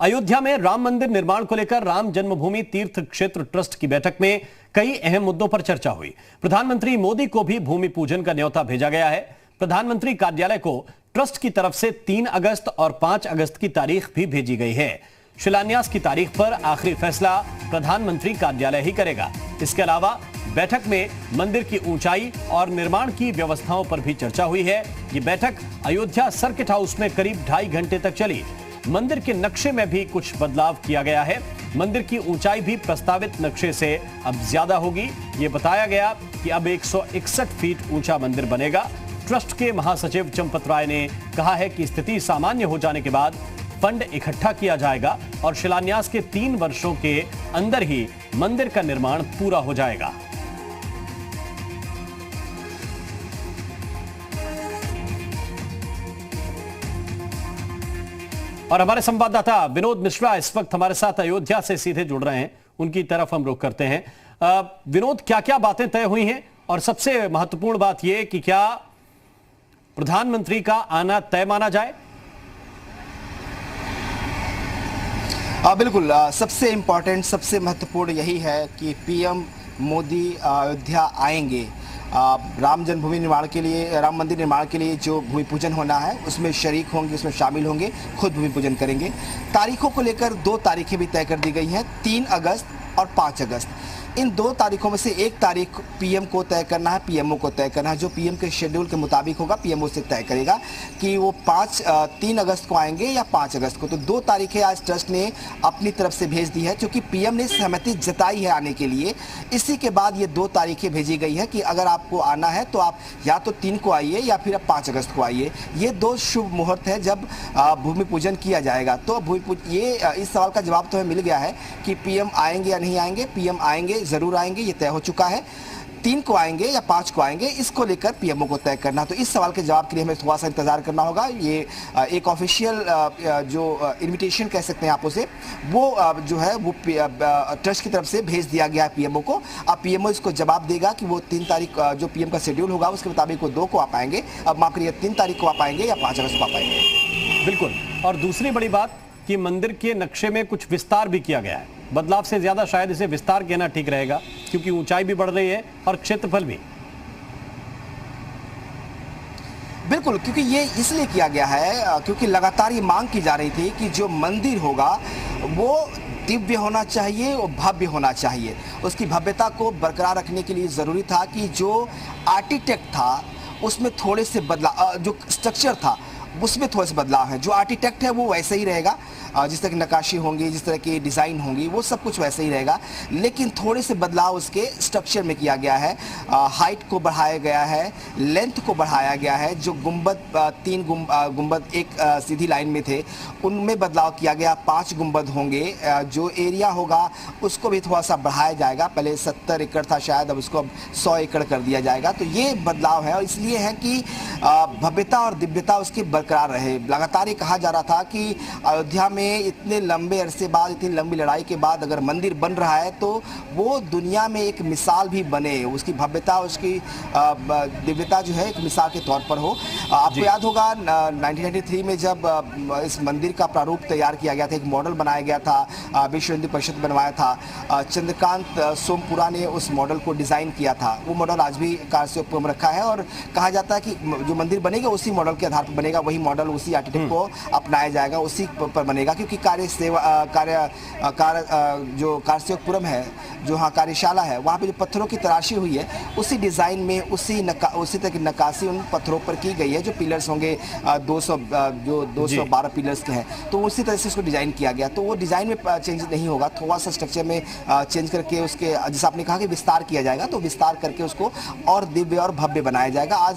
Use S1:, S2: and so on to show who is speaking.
S1: अयोध्या में राम मंदिर निर्माण को लेकर राम जन्मभूमि तीर्थ क्षेत्र ट्रस्ट की बैठक में कई अहम मुद्दों पर चर्चा हुई। प्रधानमंत्री मोदी को भी भूमि पूजन का न्योता भेजा गया है। प्रधानमंत्री कार्यालय को ट्रस्ट की तरफ से 3 अगस्त और 5 अगस्त की तारीख भी भेजी गई है। शिलान्यास की तारीख पर आखिरी फैसला प्रधानमंत्री कार्यालय ही करेगा। इसके अलावा बैठक में मंदिर की ऊंचाई और निर्माण की व्यवस्थाओं पर भी चर्चा हुई है। ये बैठक अयोध्या सर्किट हाउस में करीब 2.5 घंटे तक चली। मंदिर के नक्शे में भी कुछ बदलाव किया गया है। मंदिर की ऊंचाई भी प्रस्तावित नक्शे से अब ज्यादा होगी। ये बताया गया कि अब 161 फीट ऊंचा मंदिर बनेगा। ट्रस्ट के महासचिव चंपत राय ने कहा है कि स्थिति सामान्य हो जाने के बाद फंड इकट्ठा किया जाएगा और शिलान्यास के 3 वर्षों के अंदर ही मंदिर का निर्माण पूरा हो जाएगा। और हमारे संवाददाता विनोद मिश्रा इस वक्त हमारे साथ अयोध्या से सीधे जुड़ रहे हैं। उनकी तरफ हम रुख करते हैं। विनोद, क्या क्या बातें तय हुई हैं और सबसे महत्वपूर्ण बात यह कि क्या प्रधानमंत्री का आना तय माना जाए?
S2: बिल्कुल, सबसे इंपॉर्टेंट, सबसे महत्वपूर्ण यही है कि पीएम मोदी अयोध्या आएंगे। राम जन्मभूमि निर्माण के लिए, राम मंदिर निर्माण के लिए जो भूमि पूजन होना है उसमें शरीक होंगे, उसमें शामिल होंगे, खुद भूमि पूजन करेंगे। तारीखों को लेकर 2 तारीखें भी तय कर दी गई हैं, 3 अगस्त और 5 अगस्त। इन 2 तारीखों में से एक तारीख पीएम को तय करना है, पीएमओ को तय करना है। जो पीएम के शेड्यूल के मुताबिक होगा, पीएमओ से तय करेगा कि वो 3 अगस्त को आएंगे या 5 अगस्त को। तो 2 तारीखें आज ट्रस्ट ने अपनी तरफ से भेज दी है, क्योंकि पीएम ने सहमति जताई है आने के लिए। इसी के बाद ये 2 तारीखें भेजी गई है कि अगर आपको आना है तो आप या तो 3 को आइए या फिर आप 5 अगस्त को आइए। ये 2 शुभ मुहूर्त है जब भूमि पूजन किया जाएगा। तो इस सवाल का जवाब तो हमें मिल गया है कि पीएम आएंगे या नहीं आएंगे। पीएम आएंगे, जरूर आएंगे, ये तय हो चुका है। 3 को आएंगे या 5 को आएंगे, इसको लेकर पीएमओ को तय करना। तो इस सवाल के जवाब के लिए हमें थोड़ा सा इंतजार करना होगा। ये एक ऑफिशियल जो इनविटेशन कह सकते हैं आप उसे, वो जो है वो ट्रस्ट की तरफ से भेज दिया गया है पीएमओ को। अब पीएमओ इसको जवाब देगा कि वो 3 तारीख जो पीएम का शेड्यूल होगा उसके मुताबिक वो 2 को आ पाएंगे, अब माफ करिए 3 तारीख को आ पाएंगे या 5 अगस्त को आ पाएंगे।
S1: बिल्कुल। और दूसरी बड़ी बात कि मंदिर के नक्शे में कुछ विस्तार भी किया गया है। बदलाव से ज्यादा शायद इसे विस्तार कहना ठीक रहेगा, क्योंकि ऊंचाई भी बढ़ रही है और क्षेत्रफल भी।
S2: बिल्कुल, क्योंकि ये इसलिए किया गया है क्योंकि लगातार ये मांग की जा रही थी कि जो मंदिर होगा वो दिव्य होना चाहिए और भव्य होना चाहिए। उसकी भव्यता को बरकरार रखने के लिए ज़रूरी था कि जो आर्किटेक्ट था उसमें थोड़े से बदलाव, जो स्ट्रक्चर था उसमें थोड़े से बदलाव है। जो आर्किटेक्ट है वो वैसे ही रहेगा, जिस तरह की नक्काशी होंगी, जिस तरह की डिज़ाइन होंगी, वो सब कुछ वैसे ही रहेगा, लेकिन थोड़े से बदलाव उसके स्ट्रक्चर में किया गया है। हाइट को बढ़ाया गया है, लेंथ को बढ़ाया गया है। जो गुंबद 3 गुंबद एक सीधी लाइन में थे उनमें बदलाव किया गया, 5 गुंबद होंगे। जो एरिया होगा उसको भी थोड़ा सा बढ़ाया जाएगा। पहले 70 एकड़ था शायद, अब उसको 100 एकड़ कर दिया जाएगा। तो ये बदलाव है और इसलिए है कि भव्यता और दिव्यता उसकी बरकरार रहे। लगातार ये कहा जा रहा था कि अयोध्या में इतने लंबे अरसे बाद, इतनी लंबी लड़ाई के बाद अगर मंदिर बन रहा है तो वो दुनिया में एक मिसाल भी बने, उसकी भव्यता, उसकी दिव्यता जो है एक मिसाल के तौर पर हो। आपको याद होगा 1993 में जब इस मंदिर का प्रारूप तैयार किया गया था, एक मॉडल बनाया गया था, विश्व हिंदू परिषद बनवाया था, चंद्रकांत सोमपुरा ने उस मॉडल को डिज़ाइन किया था। वो मॉडल आज भी कार्यालय में रखा है और कहा जाता है कि जो मंदिर बनेगा उसी मॉडल के आधार पर बनेगा, वही मॉडल उसी आर्किटेक्ट को अपनाया जाएगा, उसी पर बनेगा। क्योंकि जो कार्यसेवकपुरम है, जो हाँ कार्यशाला है, वहाँ पे जो पत्थरों की तराशी हुई है उसी डिज़ाइन में उसी तरह की नक्काशी उन पत्थरों पर की गई है। जो पिलर्स होंगे 212 पिलर्स के हैं, तो उसी तरह से उसको डिज़ाइन किया गया। तो वो डिज़ाइन में चेंज नहीं होगा, थोड़ा सा स्ट्रक्चर में चेंज करके उसके, जैसे आपने कहा कि विस्तार किया जाएगा, तो विस्तार करके उसको और दिव्य और भव्य बनाया जाएगा। आज